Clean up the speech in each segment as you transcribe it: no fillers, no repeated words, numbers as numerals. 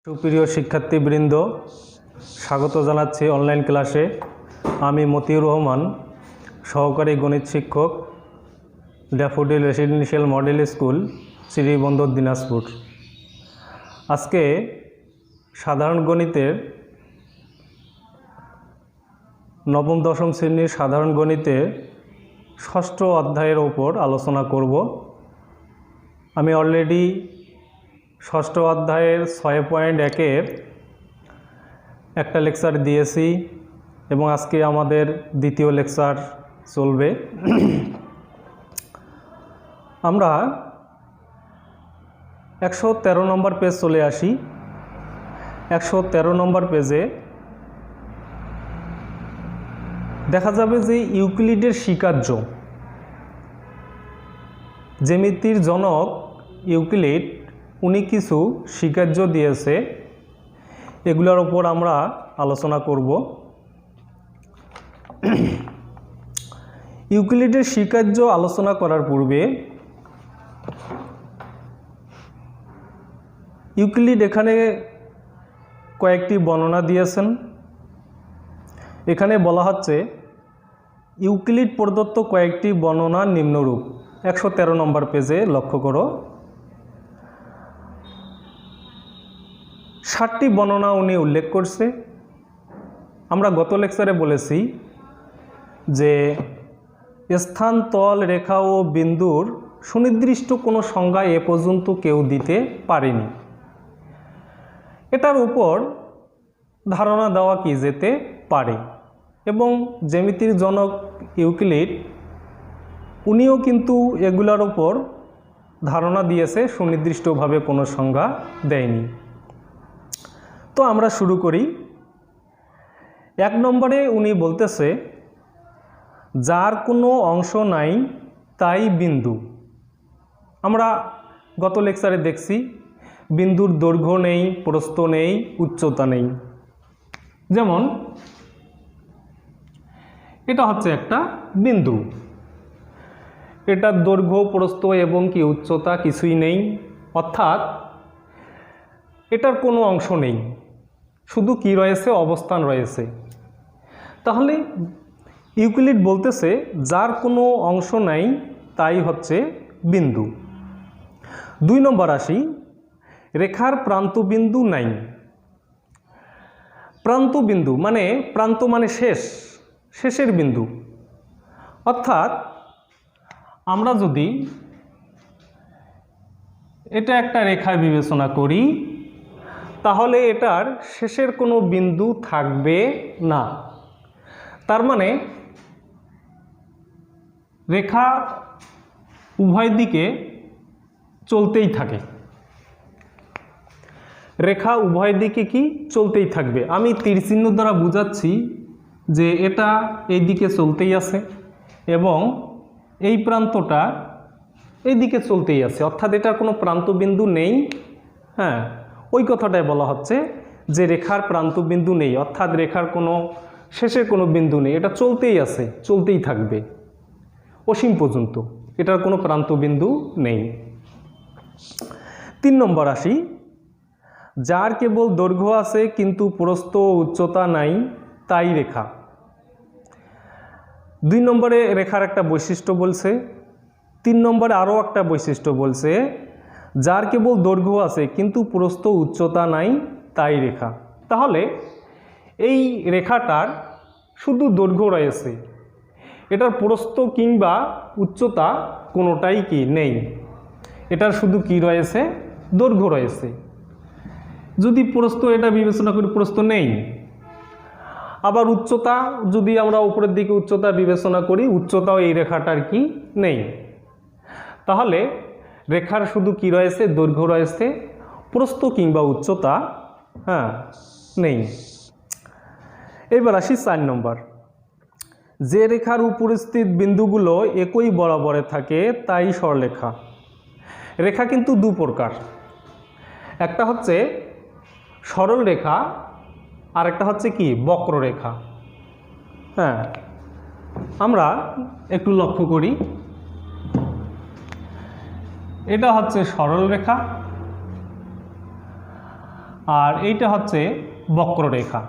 সুপ্রিয় শিক্ষার্থীবৃন্দ, স্বাগত জানাচ্ছি অনলাইন ক্লাসে। আমি মতিউর রহমান, সহকারী গণিত শিক্ষক, daffodil residential model school, Sribandar, Dinajpur. আজকে সাধারণ গণিতের নবম দশম শ্রেণীর সাধারণ গণিতের ষষ্ঠ অধ্যায়ের ওপর আলোচনা করব। আমি অলরেডি ষষ্ঠ অধ্যায়ের 6.1-এর একটা লেকচার দিয়েছি এবং আজকে আমাদের দ্বিতীয় লেকচার চলবে। আমরা 113 নম্বর পেজ চলে আসি। 113 নম্বর পেজে দেখা যাবে যে ইউক্লিডের স্বীকার্য, জ্যামিতির জনক ইউক্লিড উনি কিছু স্বীকার্য দিয়েছে, এগুলোর উপর আমরা আলোচনা করব। ইউক্লিডের স্বীকার্য আলোচনা করার পূর্বে ইউক্লিড এখানে কয়েকটি বর্ণনা দিয়েছেন। এখানে বলা হচ্ছে ইউক্লিড প্রদত্ত কয়েকটি বর্ণনা নিম্নরূপ। 113 নম্বর পেজে লক্ষ্য করো, 60টি বর্ণনা উনি উল্লেখ করছে। আমরা গত লেকচারে বলেছি যে স্থান, তল, রেখা ও বিন্দুর সুনির্দিষ্ট কোনো সংজ্ঞা এ পর্যন্ত কেউ দিতে পারেনি। এটার উপর ধারণা দেওয়া কি যেতে পারে, এবং জ্যামিতির জনক ইউক্লিড উনিও কিন্তু এগুলোর উপর ধারণা দিয়েছে, সুনির্দিষ্টভাবে কোনো সংজ্ঞা দেয়নি। তো আমরা শুরু করি। 1 নম্বরে উনি বলতেছে যার কোনো অংশ নাই তাই বিন্দু। আমরা গত লেকচারে দেখছি বিন্দুর দৈর্ঘ্য নেই, প্রস্থ নেই, উচ্চতা নেই। যেমন এটা হচ্ছে একটা বিন্দু, এটার দৈর্ঘ্য, প্রস্থ এবং কি উচ্চতা কিছুই নেই, অর্থাৎ এটার কোনো অংশ নেই, শুধু কি রয়েছে, অবস্থান রয়েছে। তাহলে ইউক্লিড বলতেছে যার কোনো অংশ নাই তাই হচ্ছে বিন্দু। 2 নম্বর আসি, রেখার প্রান্তবিন্দু নাই। প্রান্তবিন্দু মানে, প্রান্ত মানে শেষ, শেষের বিন্দু। অর্থাৎ আমরা যদি এটা একটা রেখা বিবেচনা করি তাহলে এটার শেষের কোনো বিন্দু থাকবে না। তার মানে রেখা উভয় দিকে চলতেই থাকে, রেখা উভয় দিকে কি চলতেই থাকবে। আমি তীর চিহ্ন দ্বারা বোঝাচ্ছি যে এটা এই দিকে চলতেই আছে এবং এই প্রান্তটা এই দিকে চলতেই আছে, অর্থাৎ এটার কোনো প্রান্তবিন্দু নেই। হ্যাঁ, ওই কথাটাই বলা হচ্ছে যে রেখার প্রান্তবিন্দু নেই, অর্থাৎ রেখার কোনো শেষের কোনো বিন্দু নেই, এটা চলতেই আছে, চলতেই থাকবে অসীম পর্যন্ত, এটার কোনো প্রান্তবিন্দু নেই। 3 নম্বর আসি, যার কেবল দৈর্ঘ্য আছে কিন্তু প্রস্থ ও উচ্চতা নাই তাই রেখা। 2 নম্বরে রেখার একটা বৈশিষ্ট্য বলছে। 3 নম্বরে আরও একটা বৈশিষ্ট্য বলছে, যার কেবল দৈর্ঘ্য আছে কিন্তু প্রস্থ উচ্চতা নাই তাই রেখা। তাহলে এই রেখাটার শুধু দৈর্ঘ্য রয়েছে, এটার প্রস্থ কিংবা উচ্চতা কোনোটাই কি নেই, এটার শুধু কি রয়েছে, দৈর্ঘ্য রয়েছে। যদি প্রস্থ এটা বিবেচনা করি, প্রস্থ নেই। আবার উচ্চতা যদি আমরা উপরের দিকে উচ্চতা বিবেচনা করি, উচ্চতাও এই রেখাটার কি নেই। তাহলে রেখার শুধু কি রয়েছে, দৈর্ঘ্য রয়েছে, প্রস্থ কিংবা উচ্চতা নেই। এবার আসি 4 নম্বর, যে রেখার উপস্থিত বিন্দুগুলো একই বরাবরে থাকে তাই সরলরেখা। রেখা কিন্তু 2 প্রকার, একটা হচ্ছে সরল রেখা আর একটা হচ্ছে কি বক্ররেখা। হ্যাঁ, আমরা একটু লক্ষ্য করি, এটা হচ্ছে সরল রেখা আর এইটা হচ্ছে বক্ররেখা।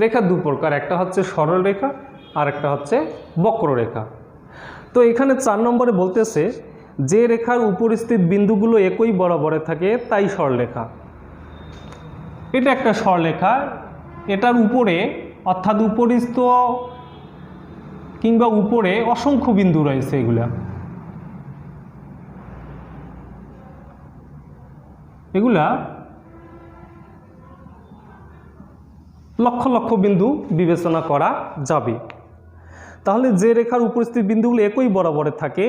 রেখা দু প্রকার, একটা হচ্ছে সরল রেখা আর একটা হচ্ছে বক্ররেখা। তো এখানে 4 নম্বরে বলতেছে যে রেখার উপরিস্থিত বিন্দুগুলো একই বরাবরে থাকে তাই সরলরেখা। এটা একটা সরলরেখা, এটার উপরে অর্থাৎ উপরিস্থ কিংবা উপরে অসংখ্য বিন্দু রয়েছে, এগুলা লক্ষ লক্ষ বিন্দু বিবেচনা করা যাবে। তাহলে যে রেখার উপস্থিত বিন্দুগুলো একই বরাবরে থাকে,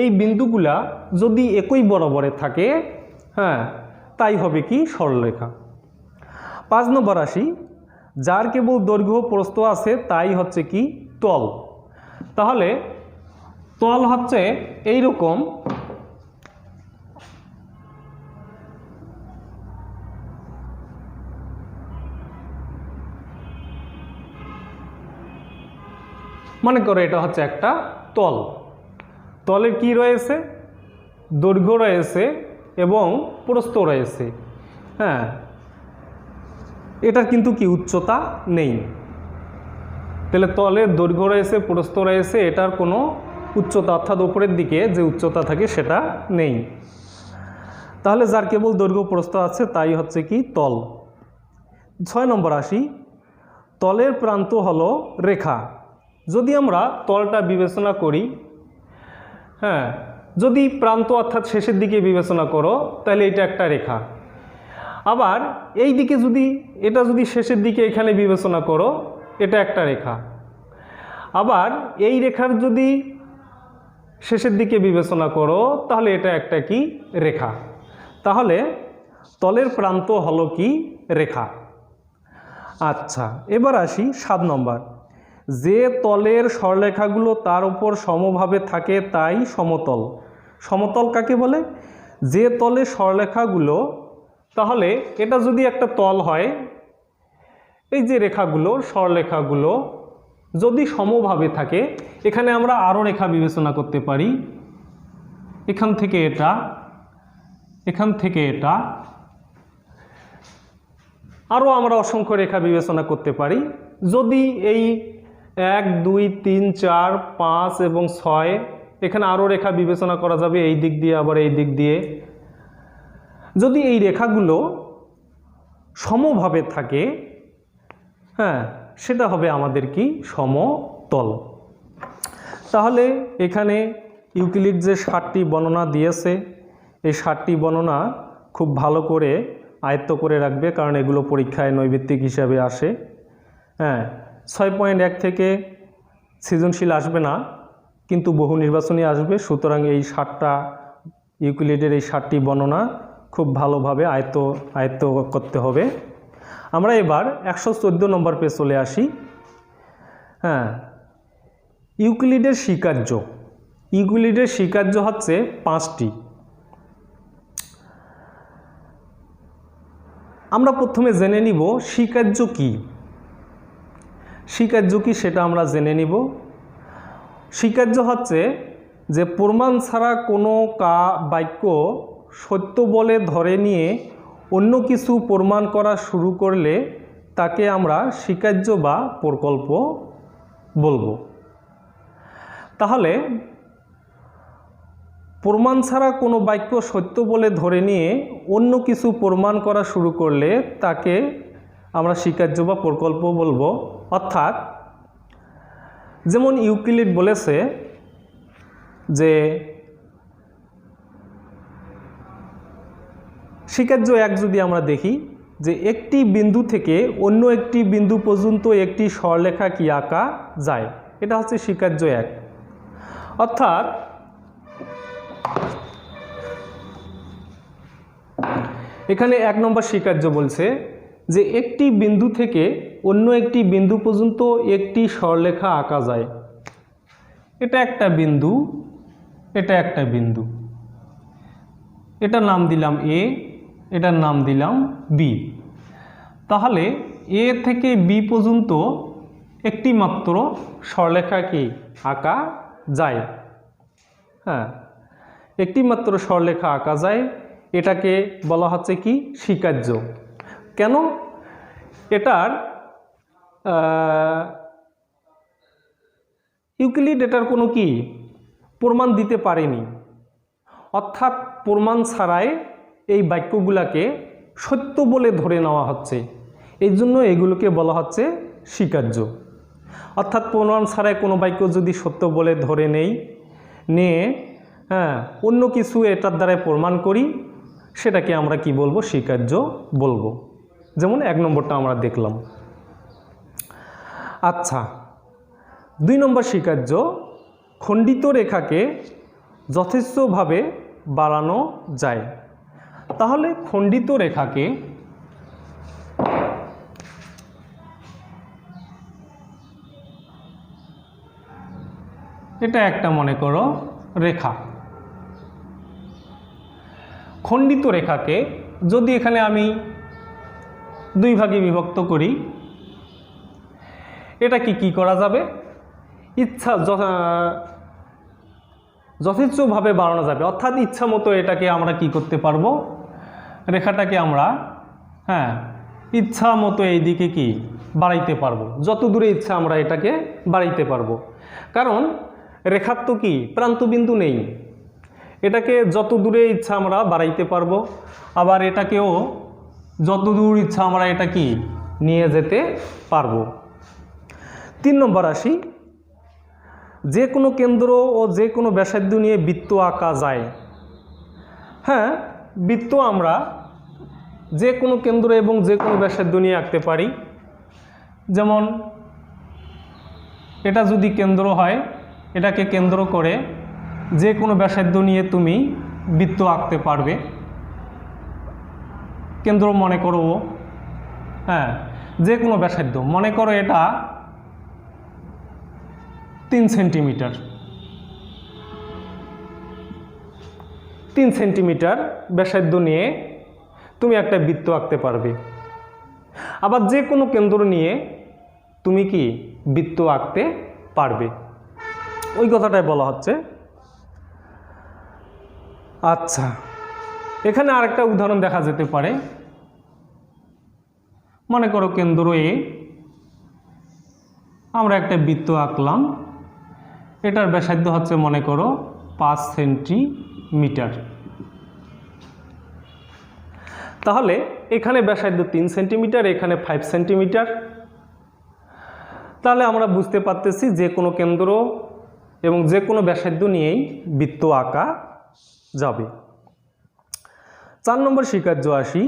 এই বিন্দুগুলা যদি একই বরাবরে থাকে, হ্যাঁ, তাই হবে কি সরলরেখা। 5 নম্বর আসি, যার কেবল দৈর্ঘ্য প্রস্থ আছে তাই হচ্ছে কি তল। তাহলে তল হচ্ছে এই রকম, মনে করো এটা হচ্ছে একটা তল। তলের কি রয়েছে? দৈর্ঘ্য রয়েছে এবং প্রস্থ রয়েছে। হ্যাঁ, এটার কিন্তু কি উচ্চতা নেই। তাহলে তলের দৈর্ঘ্য রয়েছে, প্রস্থ রয়েছে, এটার কোনো উচ্চতা অর্থাৎ উপরের দিকে যে উচ্চতা থাকে সেটা নেই। তাহলে যার কেবল দৈর্ঘ্য প্রস্থ আছে তাই হচ্ছে কি তল। 6 নম্বর আসি, তলের প্রান্ত হলো রেখা। যদি আমরা তলটা বিবেচনা করি, হ্যাঁ, যদি প্রান্ত অর্থাৎ শেষের দিকে বিবেচনা করো তাহলে এটা একটা রেখা। আবার এই দিকে যদি এটা যদি শেষের দিকে এখানে বিবেচনা করো, এটা একটা রেখা। আবার এই রেখার যদি শেষের দিকে বিবেচনা করো তাহলে এটা একটা কি রেখা। তাহলে তলের প্রান্ত হলো কি রেখা। আচ্ছা, এবার আসি 7 নম্বর, যে তলের সরলরেখাগুলো তার উপর সমভাবে থাকে তাই সমতল। সমতল কাকে বলে? যে তলের সরলরেখাগুলো, তাহলে এটা যদি একটা তল হয়, এই যে রেখাগুলো সরলরেখাগুলো যদি সমভাবে থাকে, এখানে আমরা আরও রেখা বিবেচনা করতে পারি। এখান থেকে এটা, এখান থেকে এটা, আরও আমরা অসংখ্য রেখা বিবেচনা করতে পারি। যদি এই 1 2 3 4 5 এবং 6, এখানে আরও রেখা বিবেচনা করা যাবে এই দিক দিয়ে আবার এই দিক দিয়ে। যদি এই রেখাগুলো সমভাবে থাকে, হ্যাঁ, সেটা হবে আমাদের কি সমতল। তাহলে এখানে ইউক্লিড যে 7টি বর্ণনা দিয়েছে, এই 7টি বর্ণনা খুব ভালো করে আয়ত্ত করে রাখবে, কারণ এগুলো পরীক্ষায় নৈর্ব্যক্তিক হিসাবে আসে। হ্যাঁ, 6.1 থেকে সৃজনশীল আসবে না, কিন্তু বহু নির্বাচনী আসবে। সুতরাং এই 7টা ইউক্লিডের এই 7টি বর্ণনা খুব ভালোভাবে আয়ত্ত করতে হবে। আমরা এবার 114 নম্বর পেজ চলে আসি। হ্যাঁ, ইউক্লিডের স্বীকার্য। ইউক্লিডের স্বীকার্য হচ্ছে 5টি। আমরা প্রথমে জেনে নিব স্বীকার্য কি। স্বীকার্য কি সেটা আমরা জেনে নিব। স্বীকার্য হচ্ছে যে প্রমাণ ছাড়া কোনো বাক্য সত্য বলে ধরে নিয়ে অন্য কিছু প্রমাণ করা শুরু করলে তাকে আমরা স্বীকার্য বা প্রকল্প বলবো। তাহলে প্রমাণ ছাড়া কোনো বাক্য সত্য বলে ধরে নিয়ে অন্য কিছু প্রমাণ করা শুরু করলে তাকে আমরা স্বীকার্য বা প্রকল্প বলবো। অর্থাৎ যেমন ইউক্লিড বলেছে যে স্বীকার্য 1 যদি আমরা দেখি, যে একটি বিন্দু থেকে অন্য একটি বিন্দু পর্যন্ত একটি সরলরেখা কি আঁকা যায়, এটা হচ্ছে স্বীকার্য 1। অর্থাৎ এখানে 1 নম্বর স্বীকার্য বলছে যে একটি বিন্দু থেকে অন্য একটি বিন্দু পর্যন্ত একটি সরলরেখা আঁকা যায়। এটা একটা বিন্দু, এটা একটা বিন্দু, এটার নাম দিলাম এ, এটার নাম দিলাম বি। তাহলে এ থেকে বি পর্যন্ত একটি মাত্র সরলরেখা কি আঁকা যায়। হ্যাঁ, একটি মাত্র সরলরেখা আঁকা যায়, এটাকে বলা হচ্ছে কি স্বীকার্য। কেন? এটার ইউক্লিড এটার কোনো কি প্রমাণ দিতে পারেনি, অর্থাৎ প্রমাণ ছাড়াই এই বাক্যগুলোকে সত্য বলে ধরে নেওয়া হচ্ছে, এই জন্য এগুলোকে বলা হচ্ছে স্বীকার্য। অর্থাৎ প্রমাণ ছাড়াই কোনো বাক্য যদি সত্য বলে ধরে নিয়ে অন্য কিছু এটার দ্বারাই প্রমাণ করি, সেটাকে আমরা কি বলবো? স্বীকার্য বলবো। যেমন 1 নম্বরটা আমরা দেখলাম। আচ্ছা, 2 নম্বর স্বীকার্য, খণ্ডিত রেখাকে যথেষ্টভাবে বাড়ানো যায়। তাহলে খণ্ডিত রেখাকে এটা একটা মনে করো রেখা, খণ্ডিত রেখাকে যদি এখানে আমি 2 ভাগে বিভক্ত করি, এটা কি করা যাবে? যথেষ্টভাবে বাড়ানো যাবে, অর্থাৎ ইচ্ছা মতো এটাকে আমরা কি করতে পারবো? রেখাটাকে আমরা ইচ্ছা মতো এই দিকে কি বাড়াইতে পারবো, যত দূরে ইচ্ছা আমরা এটাকে বাড়াইতে পারবো। কারণ রেখার তো কি প্রান্তবিন্দু নেই, এটাকে যত দূরে ইচ্ছা আমরা বাড়াইতে পারবো, আবার এটাকেও যত দূর ইচ্ছা আমরা এটা কি নিয়ে যেতে পারবো। 3 নম্বর আসি, যে কোনো কেন্দ্র ও যে কোনো ব্যাসার্ধ নিয়ে বৃত্ত আঁকা যায়। হ্যাঁ, বৃত্ত আমরা যে কোনো কেন্দ্র এবং যে কোনো ব্যাসার্ধ নিয়ে আঁকতে পারি। যেমন এটা যদি কেন্দ্র হয়, এটাকে কেন্দ্র করে যে কোনো ব্যাসার্ধ নিয়ে তুমি বৃত্ত আঁকতে পারবে। কেন্দ্র মনে করো যে কোনো ব্যাসার্ধ, মনে করো এটা 3 সেন্টিমিটার, 3 সেন্টিমিটার ব্যাসার্ধ নিয়ে তুমি একটা বৃত্ত আঁকতে পারবে। আবার যে কোনো কেন্দ্র নিয়ে তুমি কি বৃত্ত আঁকতে পারবে, ওই কথাটাই বলা হচ্ছে। আচ্ছা, এখানে আরেকটা উদাহরণ দেখা যেতে পারে। মনে করো কেন্দ্র এ আমরা একটা বৃত্ত আঁকলাম, এটার ব্যাসার্ধ হচ্ছে মনে করো 5 সেন্টিমিটার। তাহলে এখানে ব্যাসার্ধ 3 সেন্টিমিটার, এখানে 5 সেন্টিমিটার। তাহলে আমরা বুঝতে পারতেছি যে কোনো কেন্দ্র এবং যে কোনো ব্যাসার্ধ নিয়েই বৃত্ত আঁকা যাবে। 4 নম্বর স্বীকার্য আসি,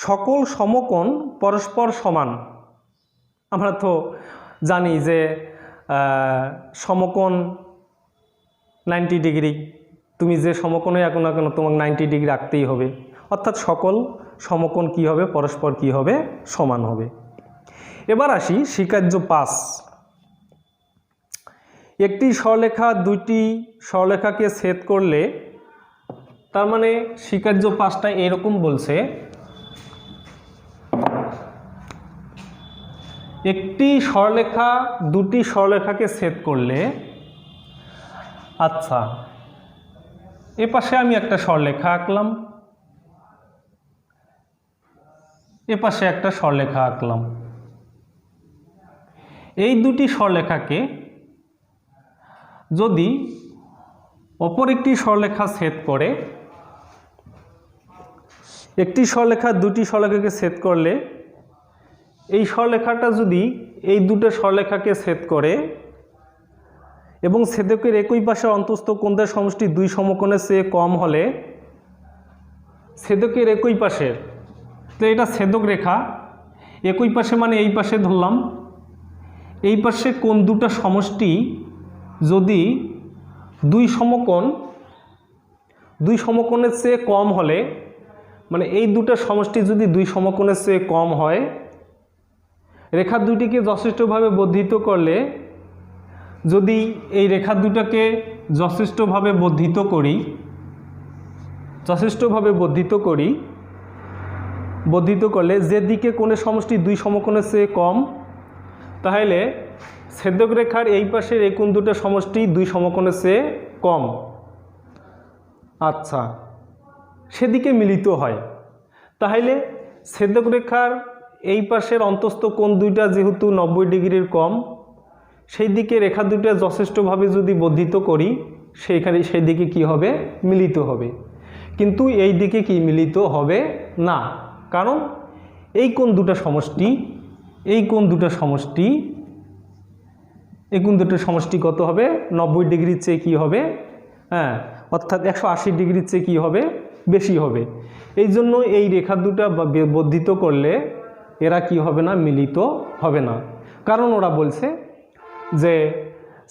সকল সমকোণ পরস্পর সমান। আমরা তো জানি যে সমকোণ 90 ডিগ্রি, তুমি যে সমকোণে আঁকো না কেন তোমাকে 90 ডিগ্রি আঁকতেই হবে, অর্থাৎ সকল সমকোণ কি হবে? পরস্পর কি হবে? সমান হবে। এবার আসি স্বীকার্য 5, একটি সরলরেখা 2টি সরলরেখাকে ছেদ করলে, তার মানে স্বীকার্য 5টা এরকম বলছে, একটি সরলরেখা 2টি সরলরেখাকে ছেদ করলে। আচ্ছা, এ পাশে আমি একটা সরলরেখা আঁকলাম, এ পাশে একটা সরলরেখা আঁকলাম। এই 2টি সরলরেখাকে যদি অপর একটি সরলরেখা ছেদ করে, একটি সরলরেখা 2টি সরলরেখাকে ছেদ করলে, এই সরলরেখাটা যদি এই 2টো সরলরেখাকে ছেদ করে এবং ছেদকের একই পাশে অন্তস্থ কোণের সমষ্টি 2 সমকোণের চেয়ে কম হলে, ছেদকের একই পাশের, তো এটা ছেদক রেখা, একই পাশে মানে এই পাশে ধরলাম, এই পাশে কোণ 2টা সমষ্টি যদি 2 সমকোণের চেয়ে কম হলে, মানে এই 2টা সমষ্টি যদি 2 সমকোণের চেয়ে কম হয়, রেখা 2টিকে যথেষ্টভাবে বর্ধিত করলে, যদি এই রেখা 2টাকে যথেষ্টভাবে বর্ধিত করলে যে দিকে কোণের সমষ্টি 2 সমকোণের চেয়ে কম, তাহলে ছেদক রেখার এই পাশের এই কোণ 2টা সমষ্টি 2 সমকোণের চেয়ে কম, আচ্ছা, সেদিকে মিলিত হয়। তাহলে ছেদক রেখার এই পাশের অন্তস্থ কোণ দুইটা যেহেতু 90 ডিগ্রির কম, সেই দিকে রেখা দুটো যথেষ্টভাবে যদি বর্ধিত করি সেই দিকে কি হবে? মিলিত হবে। কিন্তু এই দিকে কি মিলিত হবে না, কারণ এই কোণ দুটো সমষ্টি, এই কোণ দুটো সমষ্টি, এই কোণ দুটোর সমষ্টি কত হবে? 90 ডিগ্রির চেয়ে কি হবে? হ্যাঁ, অর্থাৎ 180 ডিগ্রির চেয়ে কি হবে? বেশি হবে। এই জন্য এই রেখা দুটো বর্ধিত করলে এরা কি হবে না? মিলিত হবে না। কারণ ওরা বলছে যে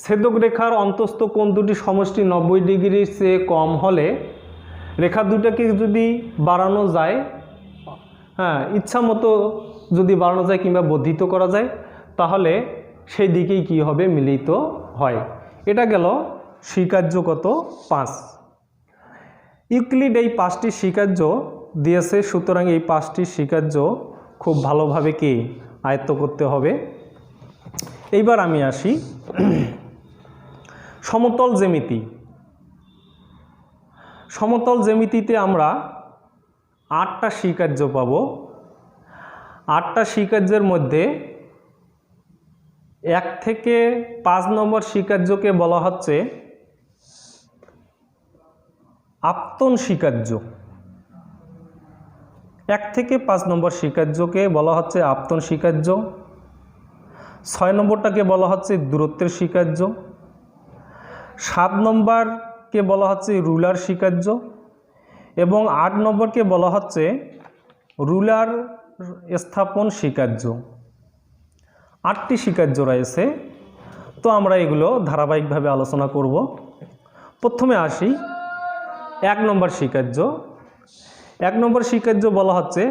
ছেদক রেখার অন্তস্থ কোণ দুটি সমষ্টি 90 ডিগ্রির চেয়ে কম হলে রেখা দুটাকে যদি বাড়ানো যায়, হ্যাঁ, ইচ্ছা মতো যদি বাড়ানো যায় কিংবা বর্ধিত করা যায়, তাহলে সেই দিকেই কি হবে? মিলিত হয়। এটা গেল স্বীকার্য কত? 5। ইউক্লিড এই 5টি স্বীকার্য দিয়েছে, সুতরাং এই 5টি স্বীকার্য খুব ভালোভাবে কি আয়ত্ত করতে হবে। এইবার আমি আসি সমতল জ্যামিতি। সমতল জ্যামিতিতে আমরা 8টা স্বীকার্য পাব। 8টা স্বীকার্যের মধ্যে 1 থেকে 5 নম্বর স্বীকার্যকে বলা হচ্ছে আপতন স্বীকার্য। 1 থেকে 5 নম্বর স্বীকার্যকে বলা হচ্ছে আপতন স্বীকার্য। 6 নম্বরটাকে বলা হচ্ছে দূরত্বের স্বীকার্য। 7 নম্বরকে বলা হচ্ছে রুলার স্বীকার্য এবং 8 নম্বরকে বলা হচ্ছে রুলার স্থাপন স্বীকার্য। 8টি স্বীকার্য রয়েছে, তো আমরা এগুলো ধারাবাহিকভাবে আলোচনা করব। প্রথমে আসি 1 নম্বর স্বীকার্য। 1 নম্বর স্বীকার্য বলা হচ্ছে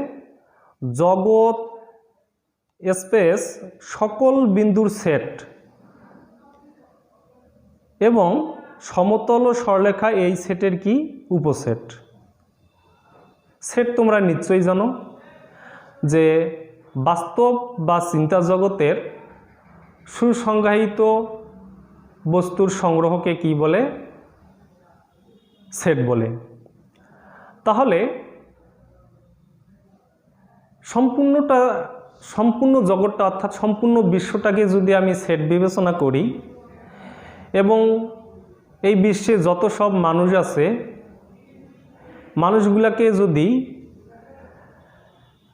জগৎ স্পেস সকল বিন্দুর সেট এবং সমতল ও সরলরেখা এই সেটের কি? উপসেট। সেট তোমরা নিশ্চয়ই জানো যে বাস্তব বা চিন্তা জগতের সুসংজ্ঞায়িত বস্তুর সংগ্রহকে কি বলে? সেট বলে। তাহলে সম্পূর্ণ জগৎটা অর্থাৎ সম্পূর্ণ বিশ্বটাকে যদি আমি সেট বিবেচনা করি এবং এই বিশ্বে যত সব মানুষ আছে, মানুষগুলোকে যদি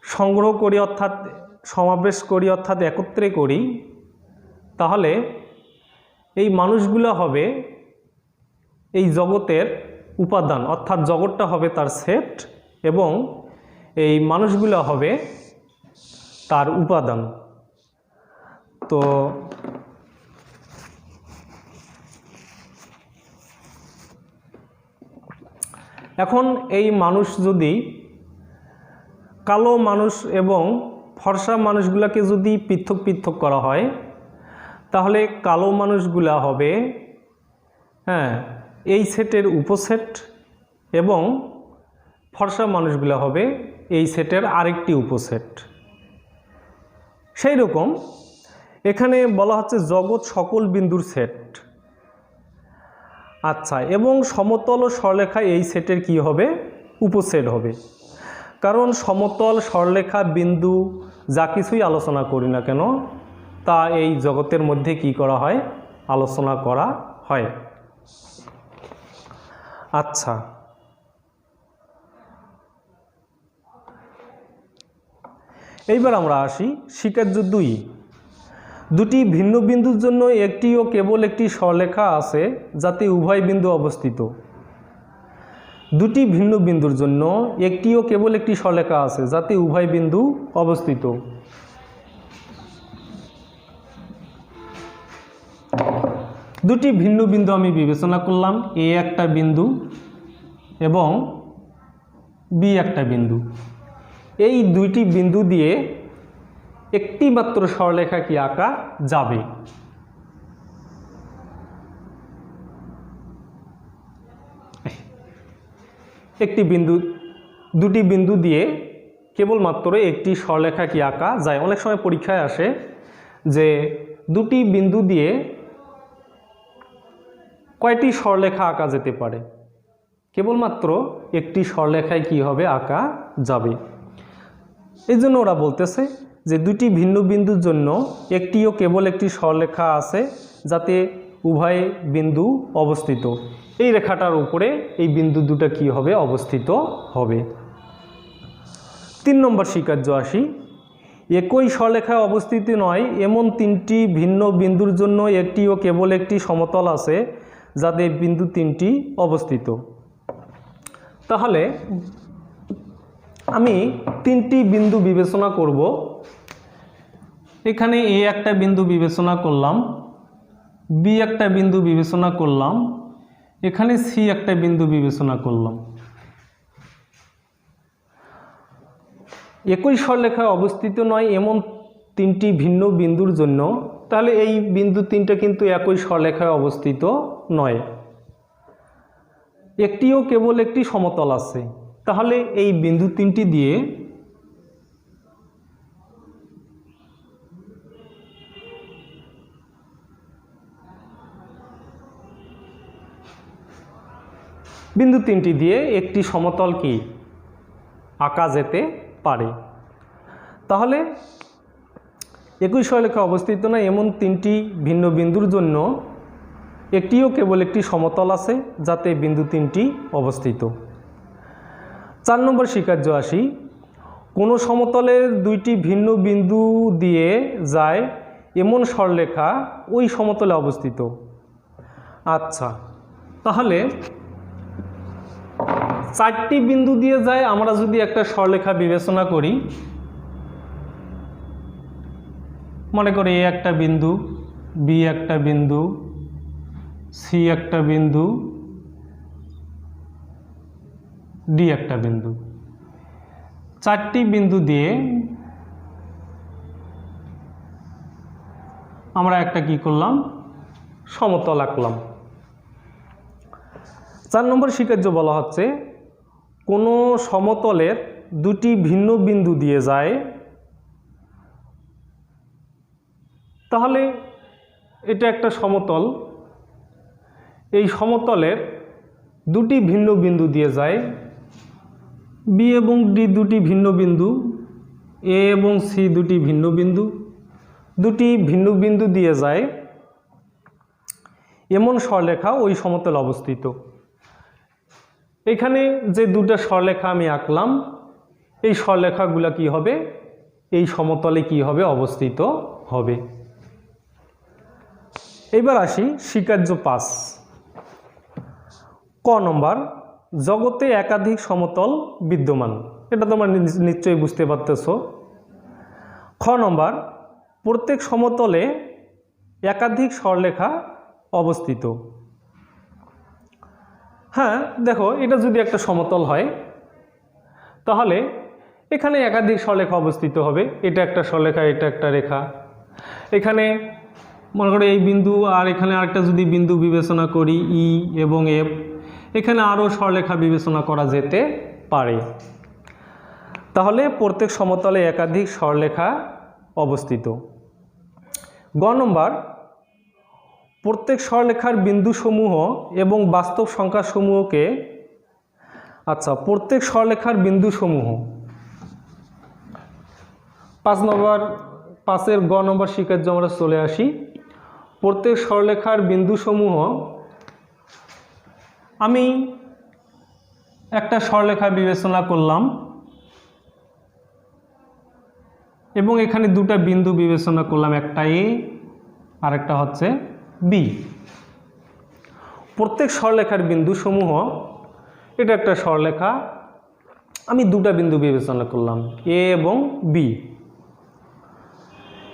সংগ্রহ করি অর্থাৎ সমাবেশ করি অর্থাৎ একত্রে করি, তাহলে এই মানুষগুলো হবে এই জগতের উপাদান, অর্থাৎ জগৎটা হবে তার সেট এবং এই মানুষগুলো হবে তার উপাদান। তো এখন এই মানুষ যদি কালো মানুষ এবং ফর্সা মানুষগুলোকে যদি পৃথক পৃথক করা হয়, তাহলে কালো মানুষগুলা হবে হ্যাঁ এই সেটের উপসেট এবং ফর্সা মানুষগুলো হবে এই সেটের আরেকটি উপসেট। সেই রকম এখানে বলা হচ্ছে জগৎ সকল বিন্দুর সেট। আচ্ছা, এবং সমতল ও সরলরেখা এই সেটের কি হবে? উপসেট হবে। কারণ সমতল, সরলরেখা, বিন্দু যা কিছুই আলোচনা করি না কেন তা এই জগতের মধ্যে কি করা হয়? আলোচনা করা হয়। আচ্ছা, এইবার আমরা আসি স্বীকার্য 2। দুটি ভিন্ন বিন্দুর জন্য একটি ও কেবল একটি সরলরেখা আছে যাতে উভয় বিন্দু অবস্থিত। দুটি ভিন্ন বিন্দুর জন্য একটি ও কেবল একটি সরলরেখা আছে যাতে উভয় বিন্দু অবস্থিত। দুটি ভিন্ন বিন্দু আমি বিবেচনা করলাম, এ একটা বিন্দু এবং বি একটা বিন্দু। এই দুইটি বিন্দু দিয়ে একটি মাত্র সরলরেখা কি আঁকা যাবে? দুটি বিন্দু দিয়ে কেবলমাত্র একটি সরলরেখা কি আঁকা যায়? অনেক সময় পরীক্ষায় আসে যে দুটি বিন্দু দিয়ে কয়টি সরলরেখা আঁকা যেতে পারে? কেবলমাত্র একটি সরলরেখায় কি হবে, আঁকা যাবে। এই জন্য ওরা বলতেছে যে দুটি ভিন্ন বিন্দুর জন্য একটিও কেবল একটি সরলরেখা আছে যাতে উভয় বিন্দু অবস্থিত। এই রেখাটার উপরে এই বিন্দু দুটো কি হবে, অবস্থিত হবে। 3 নম্বর স্বীকার্য আসি। একই সরলরেখায় অবস্থিত নয় এমন তিনটি ভিন্ন বিন্দুর জন্য একটিও কেবল একটি সমতল আছে যাতে বিন্দু তিনটি অবস্থিত। তাহলে আমি তিনটি বিন্দু বিবেচনা করব। এখানে এ একটা বিন্দু বিবেচনা করলাম, বি একটা বিন্দু বিবেচনা করলাম, এখানে সি একটা বিন্দু বিবেচনা করলাম। একই সরলরেখায় অবস্থিত নয় এমন তিনটি ভিন্ন বিন্দুর জন্য, তাহলে এই বিন্দু তিনটা কিন্তু একই সরলরেখায় অবস্থিত নয়। একটিও কেবল একটি সমতল আছে, তাহলে এই বিন্দু তিনটি দিয়ে একটি সমতল কি আঁকা যেতে পারে। তাহলে একই সরলরেখায় অবস্থিত না এমন তিনটি ভিন্ন বিন্দুর জন্য একটিও কেবল একটি সমতল আছে যাতে বিন্দু তিনটি অবস্থিত। 4 নম্বর স্বীকার্য আসি। কোনো সমতলের দুইটি ভিন্ন বিন্দু দিয়ে যায় এমন সরলরেখা ওই সমতলে অবস্থিত। আচ্ছা, তাহলে 4টি বিন্দু দিয়ে যায় আমরা যদি একটা সরলরেখা বিবেচনা করি, মনে করি এ একটা বিন্দু, বি একটা বিন্দু, সি একটা বিন্দু, ডি একটা বিন্দু। 4টি বিন্দু দিয়ে আমরা একটা কি করলাম, সমতল আঁকলাম। 4 নম্বর স্বীকার্য বলা হচ্ছে কোনো সমতলের দুটি ভিন্ন বিন্দু দিয়ে যায়, তাহলে এটা একটা সমতল, এই সমতলের দুটি ভিন্ন বিন্দু দিয়ে যায়, বি এবং ডি দুটি ভিন্ন বিন্দু, এ এবং সি দুটি ভিন্ন বিন্দু, দুটি ভিন্ন বিন্দু দিয়ে যায় এমন সরলরেখা ওই সমতলে অবস্থিত। এখানে যে দুটো সরলরেখা আমি আঁকলাম, এই সরলরেখাগুলো কি হবে, এই সমতলে কি হবে, অবস্থিত হবে। এবার আসি স্বীকার্য 5। ক নম্বর, জগতে একাধিক সমতল বিদ্যমান। এটা তোমরা নিশ্চয়ই বুঝতে পারতেছ। খ নম্বর, প্রত্যেক সমতলে একাধিক সরলরেখা অবস্থিত। হ্যাঁ, দেখো এটা যদি একটা সমতল হয় তাহলে এখানে একাধিক সরলরেখা অবস্থিত হবে। এটা একটা সরলরেখা, এটা একটা রেখা। এখানে মনে করো এই বিন্দু আর এখানে আরেকটা যদি বিন্দু বিবেচনা করি ই এবং এফ, এখানে আরও সরলরেখা বিবেচনা করা যেতে পারে। তাহলে প্রত্যেক সমতলে একাধিক সরলরেখা অবস্থিত। গ নম্বর, প্রত্যেক সরলরেখার বিন্দুসমূহ এবং বাস্তব সংখ্যাসমূহকে, আচ্ছা প্রত্যেক সরলরেখার বিন্দুসমূহ, 5-এর গ নম্বর স্বীকার্য আমরা চলে আসি। প্রত্যেক সরলরেখার বিন্দুসমূহ, আমি একটা সরলরেখা বিবেচনা করলাম এবং এখানে দুটো বিন্দু বিবেচনা করলাম, একটা এ আর একটা হচ্ছে বি। প্রত্যেক সরলরেখার বিন্দুসমূহ, এটা একটা সরলরেখা, আমি দুটো বিন্দু বিবেচনা করলাম এ এবং বি,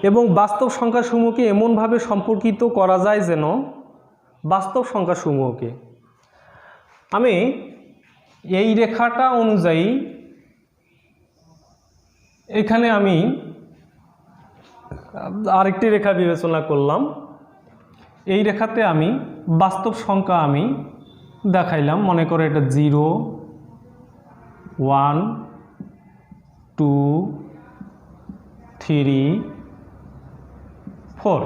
এবং বাস্তব সংখ্যাসমূহকে এমনভাবে সম্পর্কিত করা যায় যেন বাস্তব সংখ্যাসমূহকে, আমি এই রেখাটা অনুযায়ী এখানে আমি আরেকটি রেখা বিবেচনা করলাম, এই রেখাতে আমি বাস্তব সংখ্যা আমি দেখাইলাম। মনে করো এটা 0, 1, 2, 3, 4।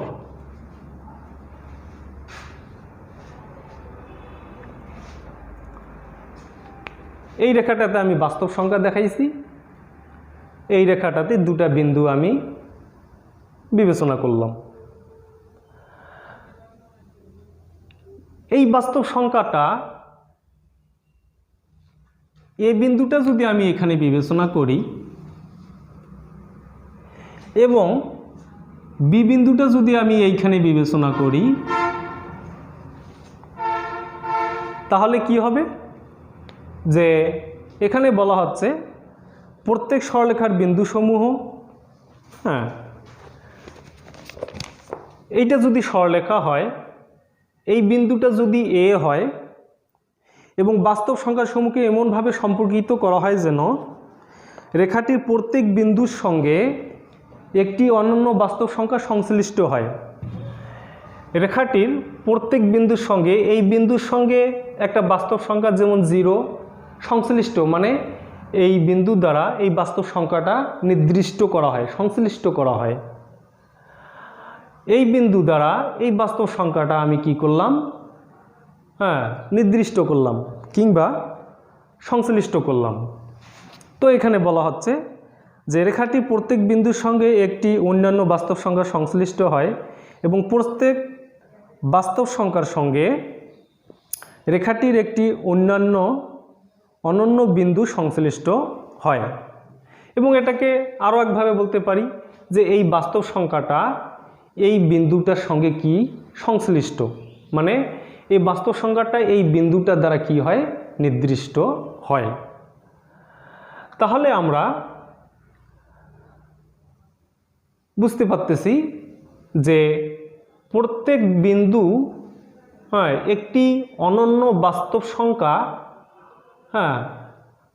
এই রেখাটাতে আমি বাস্তব সংখ্যা দেখাইছি, এই রেখাটাতে দুটা বিন্দু আমি বিবেচনা করলাম। এই বাস্তব সংখ্যাটা এই বিন্দুটা যদি আমি এখানে বিবেচনা করি এবং বি বিন্দুটা যদি আমি এইখানে বিবেচনা করি, তাহলে কি হবে, যে এখানে বলা হচ্ছে প্রত্যেক সরলরেখার বিন্দুসমূহ, হ্যাঁ, এইটা যদি সরলরেখা হয়, এই বিন্দুটা যদি এ হয় এবং বাস্তব সংখ্যার সমূহকে এমনভাবে সম্পর্কিত করা হয় যেন রেখাটির প্রত্যেক বিন্দুর সঙ্গে একটি অনন্য বাস্তব সংখ্যা সংশ্লিষ্ট হয়। রেখাটির প্রত্যেক বিন্দুর সঙ্গে এই বিন্দুর সঙ্গে একটা বাস্তব সংখ্যা যেমন 0 সংশ্লিষ্ট, মানে এই বিন্দু দ্বারা এই বাস্তব সংখ্যাটা নির্দিষ্ট করা হয়, সংশ্লিষ্ট করা হয়। এই বিন্দু দ্বারা এই বাস্তব সংখ্যাটা আমি কি করলাম, হ্যাঁ, নির্দিষ্ট করলাম কিংবা সংশ্লিষ্ট করলাম। তো এখানে বলা হচ্ছে যে রেখাটি প্রত্যেক বিন্দুর সঙ্গে একটি অন্যান্য বাস্তব সংখ্যা সংশ্লিষ্ট হয় এবং প্রত্যেক বাস্তব সংখ্যার সঙ্গে রেখাটির একটি অনন্য বিন্দু সংশ্লিষ্ট হয়। এবং এটাকে আরও একভাবে বলতে পারি যে এই বাস্তব সংখ্যাটা এই বিন্দুটার সঙ্গে কি সংশ্লিষ্ট, মানে এই বাস্তব সংখ্যাটা এই বিন্দুটার দ্বারা কি হয়, নির্দিষ্ট হয়। তাহলে আমরা বুঝতে পারতেছি যে প্রত্যেক বিন্দু, হ্যাঁ, একটি অনন্য বাস্তব সংখ্যা, হ্যাঁ,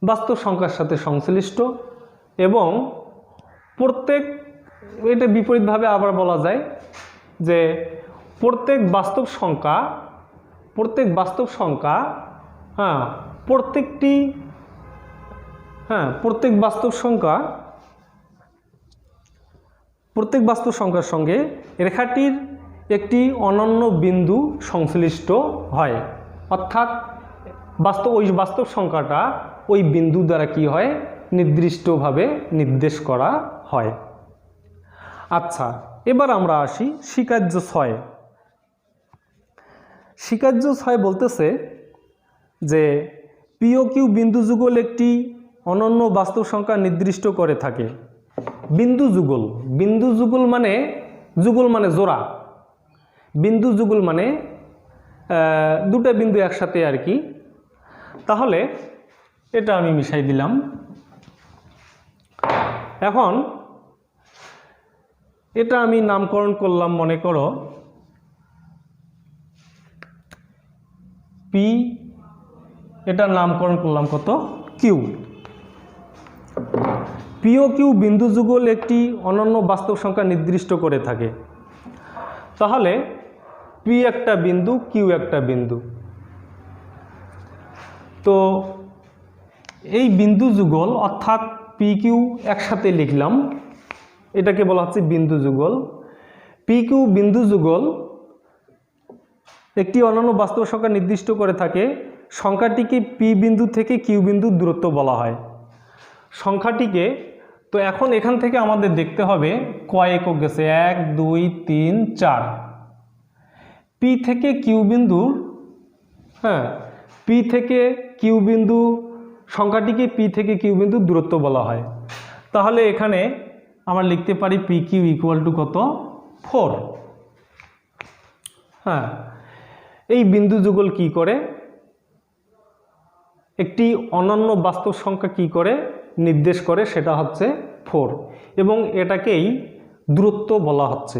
বাস্তব সংখ্যার সাথে সংশ্লিষ্ট এবং প্রত্যেক, এটা বিপরীতভাবে আবার বলা যায় যে প্রত্যেক বাস্তব সংখ্যা, হ্যাঁ, প্রত্যেক বাস্তব সংখ্যার সঙ্গে রেখাটির একটি অনন্য বিন্দু সংশ্লিষ্ট হয়, অর্থাৎ ওই বাস্তব সংখ্যাটা ওই বিন্দু দ্বারা কি হয়, নির্দিষ্টভাবে নির্দেশ করা হয়। আচ্ছা, এবার আমরা আসি স্বীকার্য 6। স্বীকার্য 6 বলতেছে যে পি ও কিউ বিন্দু যুগল একটি অনন্য বাস্তব সংখ্যা নির্দিষ্ট করে থাকে। বিন্দু যুগল মানে জোড়া, বিন্দু যুগল মানে দুটা বিন্দু একসাথে আর কি। তাহলে এটা আমি মিশাই দিলাম। এখন এটা আমি নামকরণ করলাম, মনে করো পি, এটা নামকরণ করলাম কত, কিউ। পি ও কিউ বিন্দু যুগল একটি অনন্য বাস্তব সংখ্যা নির্দিষ্ট করে থাকে। তাহলে পি একটা বিন্দু, কিউ একটা বিন্দু, তো এই বিন্দু যুগল অর্থাৎ পি কিউ একসাথে লিখলাম, এটাকে বলা হচ্ছে বিন্দু যুগল। পি কিউ বিন্দু যুগল একটি অনন্য বাস্তব সংখ্যা নির্দিষ্ট করে থাকে। সংখ্যাটিকে পি বিন্দু থেকে কিউ বিন্দুর দূরত্ব বলা হয়। সংখ্যাটিকে, তো এখন এখান থেকে আমাদের দেখতে হবে কয় একক গেছে, 1 2 3 4। পি থেকে কিউ বিন্দুর, হ্যাঁ, পি থেকে কিউ বিন্দু, সংখ্যাটিকে পি থেকে কিউ বিন্দুর দূরত্ব বলা হয়। তাহলে এখানে আমরা লিখতে পারি পি কিউ ইকুয়াল টু কত, 4। হ্যাঁ, এই বিন্দু যুগল কি করে, একটি অনন্য বাস্তব সংখ্যা কি করে নির্দেশ করে, সেটা হচ্ছে 4 এবং এটাকেই দূরত্ব বলা হচ্ছে।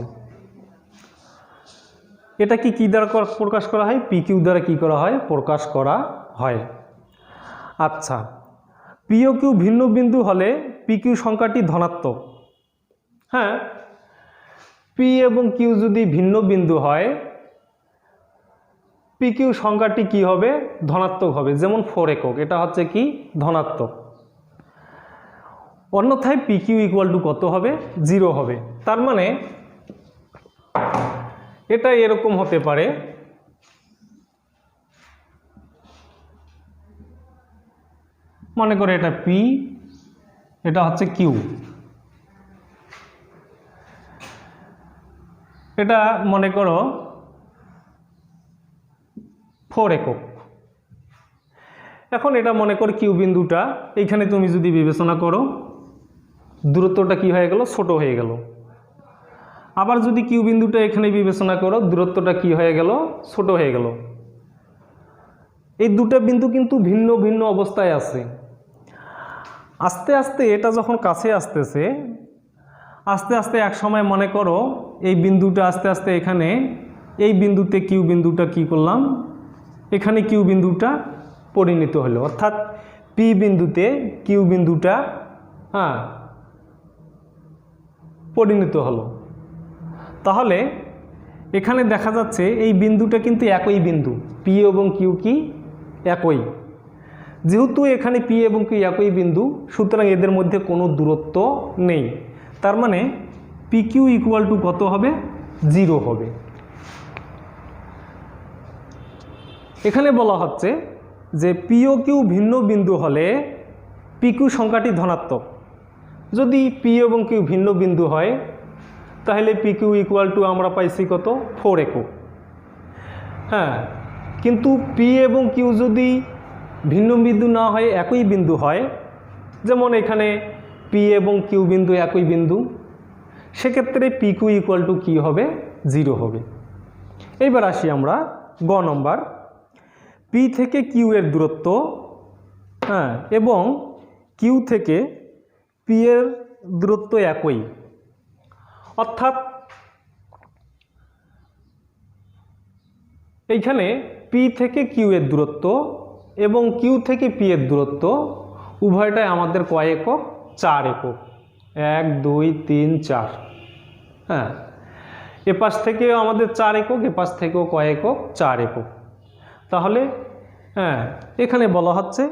এটা কি দ্বারা প্রকাশ করা হয়, পি কিউ দ্বারা কি করা হয়, প্রকাশ করা হয়। আচ্ছা, পি ও কিউ ভিন্ন বিন্দু হলে পি কিউ সংখ্যাটি ধনাত্মক। হ্যাঁ, পি এবং কিউ যদি ভিন্ন বিন্দু হয়, পি কিউ সংখ্যাটি কি হবে, ধনাত্মক হবে। যেমন 4 একক, এটা হচ্ছে কি ধনাত্মক। অন্যথায় পি কিউ ইকুয়াল টু কত হবে, 0 হবে। তার মানে এটা এরকম হতে পারে, মনে করো এটা পি, এটা হচ্ছে কিউ। এটা মনে করো 4 একক। এখন এটা মনে করো কিউ বিন্দুটা এইখানে তুমি যদি বিবেচনা করো, দূরত্বটা কি হয়ে গেল, ছোট হয়ে গেল। আবার যদি কিউ বিন্দুটা এখানে বিবেচনা করো, দূরত্বটা কি হয়ে গেল, ছোট হয়ে গেল। এই দুটো বিন্দু কিন্তু ভিন্ন ভিন্ন অবস্থায় আছে। আস্তে আস্তে এটা যখন কাছে আসতেছে, আস্তে আস্তে এক সময় মনে করো এই বিন্দুটা আস্তে আস্তে এখানে, এই বিন্দুতে কিউ বিন্দুটা কি করলাম, এখানে কিউ বিন্দুটা পরিণত হলো, অর্থাৎ পি বিন্দুতে কিউ বিন্দুটা পরিণত হলো। তাহলে এখানে দেখা যাচ্ছে এই বিন্দুটা কিন্তু একই বিন্দু, পি এবং কিউ কি একই। যেহেতু এখানে পি এবং কিউ একই বিন্দু, সুতরাং এদের মধ্যে কোনো দূরত্ব নেই। তার মানে পি কিউ ইকুয়াল টু কত হবে, 0 হবে। এখানে বলা হচ্ছে যে পি ও কিউ ভিন্ন বিন্দু হলে পি কিউ সংখ্যাটি ধনাত্মক। যদি পি এবং কিউ ভিন্ন বিন্দু হয় তাহলে পি কিউ ইকুয়াল টু আমরা পাইছি কত, 4 একক। কিন্তু পি এবং কিউ যদি ভিন্ন বিন্দু না হয়, একই বিন্দু হয়, যেমন এখানে পি এবং কিউ বিন্দু একই বিন্দু, সেক্ষেত্রে পি কিউ ইকুয়াল টু কী হবে, 0 হবে। এইবার আসি আমরা গ নম্বর। পি থেকে কিউ এর দূরত্ব এবং কিউ থেকে পি এর দূরত্ব একই, অর্থাৎ এইখানে পি থেকে কিউ এর দূরত্ব এবং কিউ থেকে পি এর দূরত্ব উভয়টাই আমাদের কয় একক, 4 একক। 1 2 3 4। এপাশ থেকেও আমাদের 4 একক, এপাশ থেকেও কয় একক, 4 একক। তাহলে এখানে বলা হচ্ছে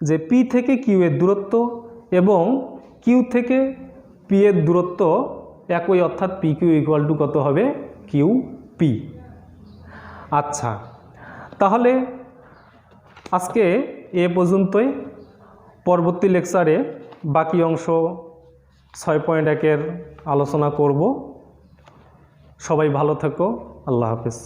যে পি থেকে কিউ এর দূরত্ব এবং কিউ থেকে পি এর দূরত্ব একই, অর্থাৎ পি কিউ ইকুয়াল টু কত হবে, কিউ পি। আচ্ছা, তাহলে আজকে এ পর্যন্তই। পরবর্তী লেকচারে বাকি অংশ 6.1 আলোচনা করব। সবাই ভালো থেকো, আল্লাহ হাফেজ।